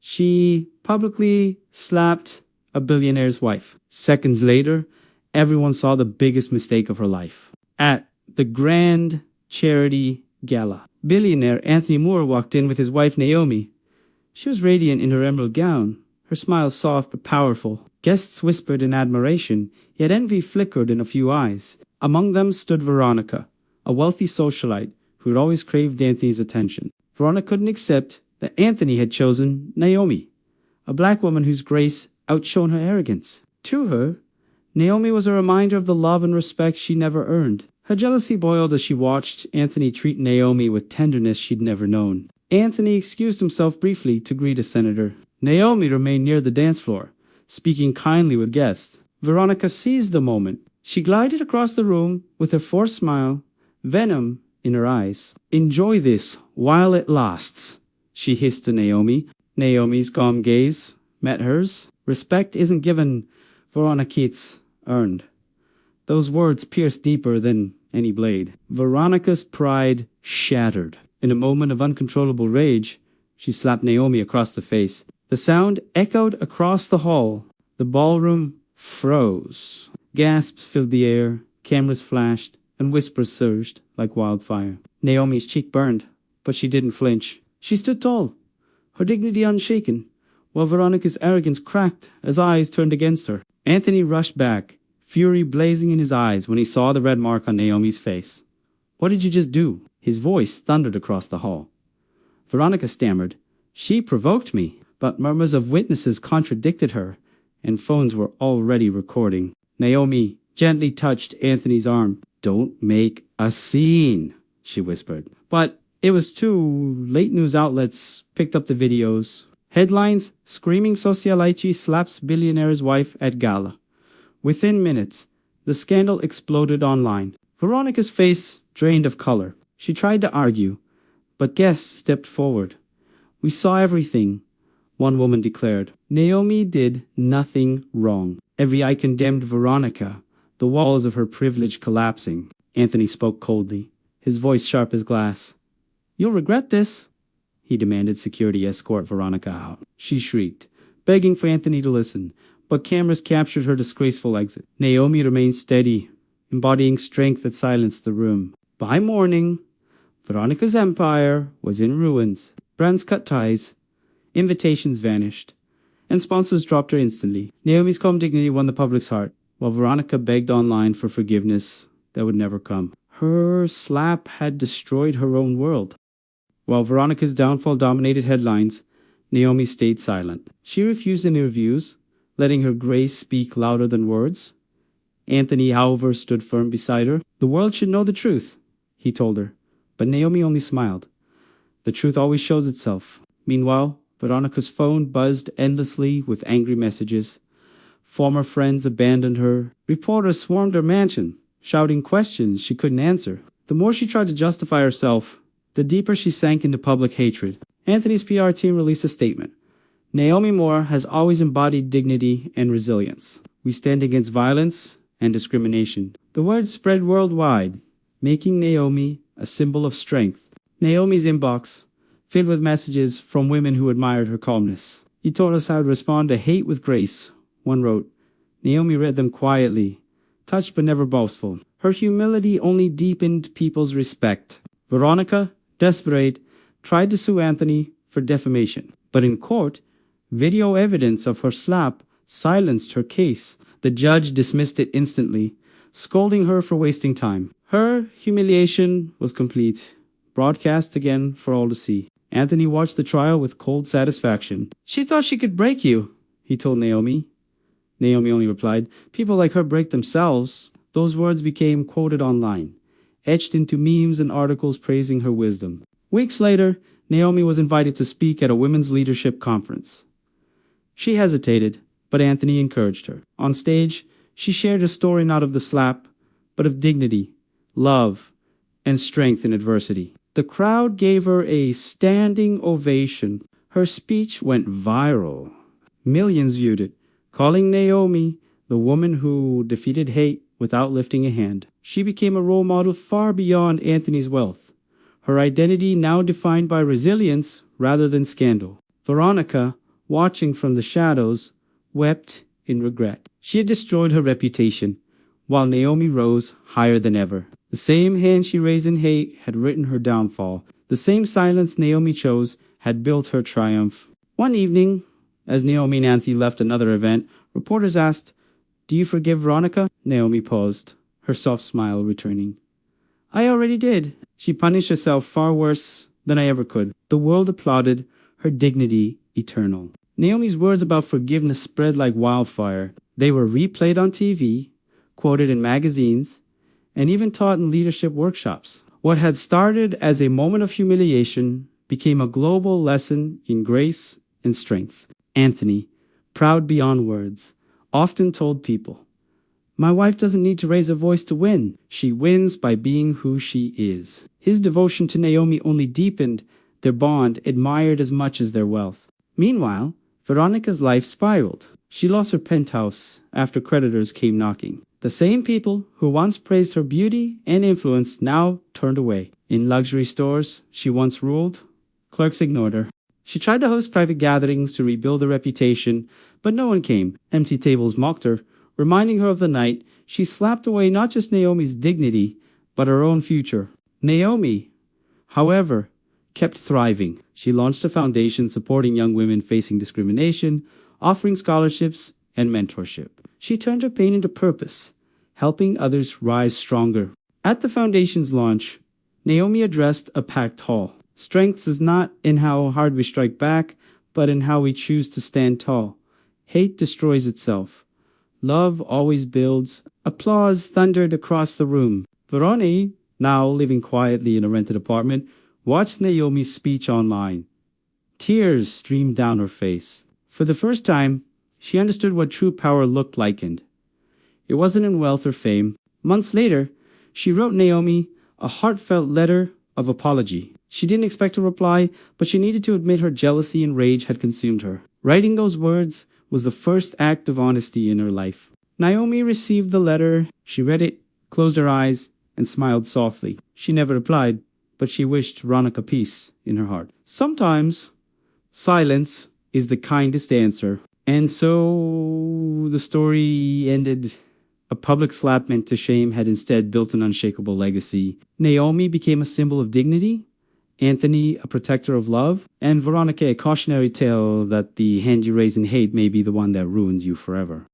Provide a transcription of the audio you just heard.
She publicly slapped a billionaire's wife. Seconds later, everyone saw the biggest mistake of her life. At the grand charity gala, billionaire Anthony Moore walked in with his wife Naomi. She was radiant in her emerald gown, her smile soft but powerful. Guests whispered in admiration, yet envy flickered in a few eyes. Among them stood Veronica, a wealthy socialite who had always craved Anthony's attention. Veronica couldn't accept that Anthony had chosen Naomi, a black woman whose grace outshone her arrogance. To her, Naomi was a reminder of the love and respect she never earned. Her jealousy boiled as she watched Anthony treat Naomi with tenderness she'd never known. Anthony excused himself briefly to greet a senator. Naomi remained near the dance floor, speaking kindly with guests. Veronica seized the moment. She glided across the room with her forced smile, venom in her eyes. "Enjoy this while it lasts," she hissed to Naomi. Naomi's calm gaze met hers. "Respect isn't given, Veronica, it's earned." Those words pierced deeper than any blade. Veronica's pride shattered. In a moment of uncontrollable rage, she slapped Naomi across the face. The sound echoed across the hall. The ballroom froze. Gasps filled the air, cameras flashed, and whispers surged like wildfire. Naomi's cheek burned, but she didn't flinch. She stood tall, her dignity unshaken, while Veronica's arrogance cracked as eyes turned against her. Anthony rushed back, fury blazing in his eyes when he saw the red mark on Naomi's face. "What did you just do?" His voice thundered across the hall. Veronica stammered. "She provoked me," but murmurs of witnesses contradicted her, and phones were already recording. Naomi gently touched Anthony's arm. "Don't make a scene," she whispered. But it was too late. News outlets picked up the videos. Headlines: "Screaming socialite slaps billionaire's wife at gala." Within minutes, the scandal exploded online. Veronica's face drained of color. She tried to argue, but guests stepped forward. "We saw everything," one woman declared. Naomi did nothing wrong. Every eye condemned Veronica, the walls of her privilege collapsing. Anthony spoke coldly, his voice sharp as glass. "You'll regret this," he demanded security escort Veronica out. She shrieked, begging for Anthony to listen, but cameras captured her disgraceful exit. Naomi remained steady, embodying strength that silenced the room. By morning, Veronica's empire was in ruins. Brands cut ties, invitations vanished, and sponsors dropped her instantly. Naomi's calm dignity won the public's heart, while Veronica begged online for forgiveness that would never come. Her slap had destroyed her own world. While Veronica's downfall dominated headlines, Naomi stayed silent. She refused interviews, letting her grace speak louder than words. Anthony, however, stood firm beside her. "The world should know the truth," he told her, but Naomi only smiled. The truth always shows itself. Meanwhile, Veronica's phone buzzed endlessly with angry messages. Former friends abandoned her. Reporters swarmed her mansion, shouting questions she couldn't answer. The more she tried to justify herself, the deeper she sank into public hatred. Anthony's PR team released a statement. "Naomi Moore has always embodied dignity and resilience. We stand against violence and discrimination." The word spread worldwide, making Naomi a symbol of strength. Naomi's inbox filled with messages from women who admired her calmness. "You taught us how to respond to hate with grace," one wrote. Naomi read them quietly, touched but never boastful. Her humility only deepened people's respect. Veronica, desperate, tried to sue Anthony for defamation. But in court, video evidence of her slap silenced her case. The judge dismissed it instantly, scolding her for wasting time. Her humiliation was complete, broadcast again for all to see. Anthony watched the trial with cold satisfaction. "She thought she could break you," he told Naomi. Naomi only replied, "People like her break themselves." Those words became quoted online, etched into memes and articles praising her wisdom. Weeks later, Naomi was invited to speak at a women's leadership conference. She hesitated, but Anthony encouraged her. On stage, she shared a story not of the slap, but of dignity, love, and strength in adversity. The crowd gave her a standing ovation. Her speech went viral. Millions viewed it, calling Naomi the woman who defeated hate without lifting a hand. She became a role model far beyond Anthony's wealth, her identity now defined by resilience rather than scandal. Veronica watching from the shadows, wept in regret. She had destroyed her reputation, while Naomi rose higher than ever. The same hand she raised in hate had written her downfall. The same silence Naomi chose had built her triumph. One evening, as Naomi and Anthony left another event, reporters asked, "Do you forgive Veronica?" Naomi paused, her soft smile returning. "I already did. She punished herself far worse than I ever could." The world applauded, her dignity eternal. Naomi's words about forgiveness spread like wildfire. They were replayed on TV, quoted in magazines, and even taught in leadership workshops. What had started as a moment of humiliation became a global lesson in grace and strength. Anthony, proud beyond words, often told people, "My wife doesn't need to raise her voice to win. She wins by being who she is." His devotion to Naomi only deepened their bond, admired as much as their wealth. Meanwhile, Veronica's life spiraled. She lost her penthouse after creditors came knocking. The same people who once praised her beauty and influence now turned away. In luxury stores she once ruled, clerks ignored her. She tried to host private gatherings to rebuild her reputation, but no one came. Empty tables mocked her, reminding her of the night she slapped away not just Naomi's dignity, but her own future. Naomi, however, kept thriving. She launched a foundation supporting young women facing discrimination, offering scholarships and mentorship. She turned her pain into purpose, helping others rise stronger. At the foundation's launch, Naomi addressed a packed hall. Strength is not in how hard we strike back, but in how we choose to stand tall. Hate destroys itself. Love always builds. Applause thundered across the room. Veroni, now living quietly in a rented apartment, watched Naomi's speech online. Tears streamed down her face. For the first time, she understood what true power looked like, and it wasn't in wealth or fame. Months later, she wrote Naomi a heartfelt letter of apology. She didn't expect a reply, but she needed to admit her jealousy and rage had consumed her. Writing those words was the first act of honesty in her life. Naomi received the letter. She read it, closed her eyes, and smiled softly. She never replied, but she wished Veronica peace in her heart. Sometimes silence is the kindest answer. And so the story ended. A public slap meant to shame had instead built an unshakable legacy. Naomi became a symbol of dignity, Anthony a protector of love, and Veronica a cautionary tale that the hand you raise in hate may be the one that ruins you forever.